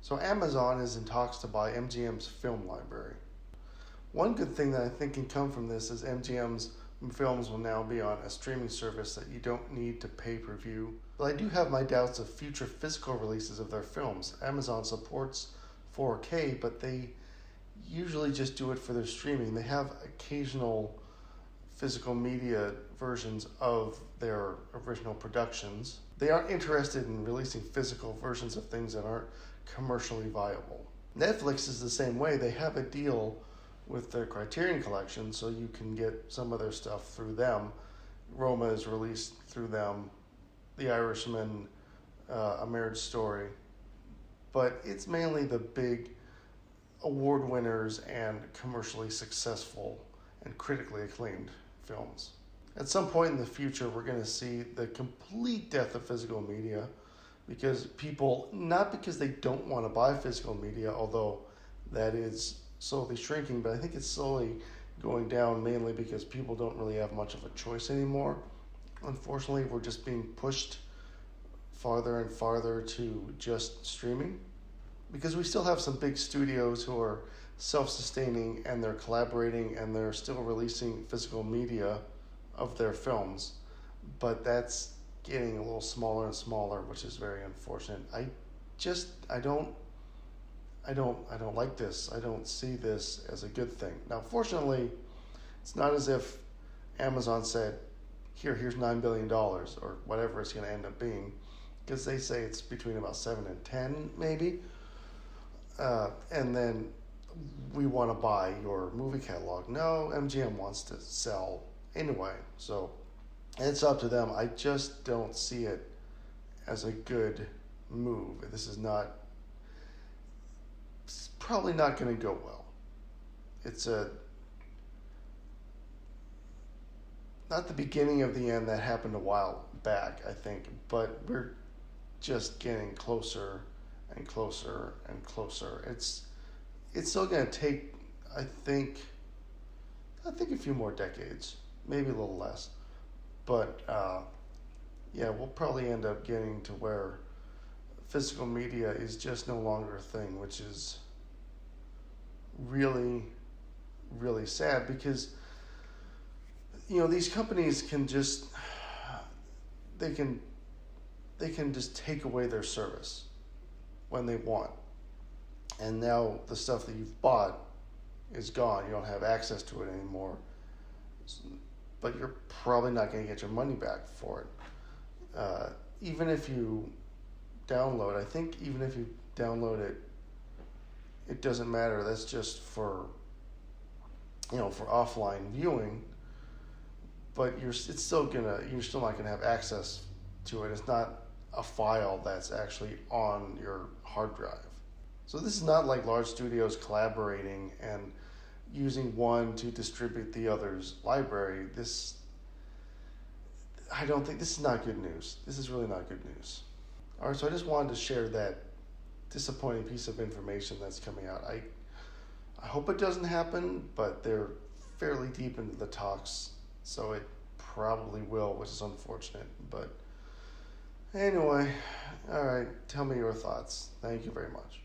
So Amazon is in talks to buy MGM's film library. One good thing that I think can come from this is MGM's films will now be on a streaming service that you don't need to pay per view. But I do have my doubts of future physical releases of their films. Amazon supports 4K, but they usually just do it for their streaming. They have occasional physical media versions of their original productions. They aren't interested in releasing physical versions of things that aren't commercially viable. Netflix is the same way. They have a deal with their Criterion Collection, so you can get some of their stuff through them. Roma is released through them, The Irishman, A Marriage Story. But it's mainly the big award winners and commercially successful and critically acclaimed films. At some point in the future, we're going to see the complete death of physical media because people, not because they don't want to buy physical media, although that is slowly shrinking, but I think it's slowly going down mainly because people don't really have much of a choice anymore. Unfortunately, we're just being pushed farther and farther to just streaming because we still have some big studios who are self-sustaining and they're collaborating and they're still releasing physical media of their films, but that's getting a little smaller and smaller, which is very unfortunate. I don't like this. I don't see this as a good thing. Now, fortunately, it's not as if Amazon said, here's $9 billion or whatever it's going to end up being, because they say it's between about 7 and 10 maybe, and then we want to buy your movie catalog. No, MGM wants to sell anyway, so it's up to them. I just don't see it as a good move. It's probably not going to go well. It's not the beginning of the end that happened a while back, I think, but we're just getting closer and closer and closer. It's still going to take, I think a few more decades, maybe a little less. But yeah, we'll probably end up getting to where physical media is just no longer a thing, which is really, really sad because, these companies can just, they can just take away their service when they want. And now the stuff that you've bought is gone. You don't have access to it anymore. But you're probably not going to get your money back for it. Even if you download, I think even if you download it, it doesn't matter. That's just for offline viewing. But you're still not gonna have access to it. It's not a file that's actually on your hard drive. So this is not like large studios collaborating and using one to distribute the other's library. I don't think this is not good news. This is really not good news. All right, so I just wanted to share that disappointing piece of information that's coming out. I hope it doesn't happen, but they're fairly deep into the talks, so it probably will, which is unfortunate. But anyway, all right, tell me your thoughts. Thank you very much.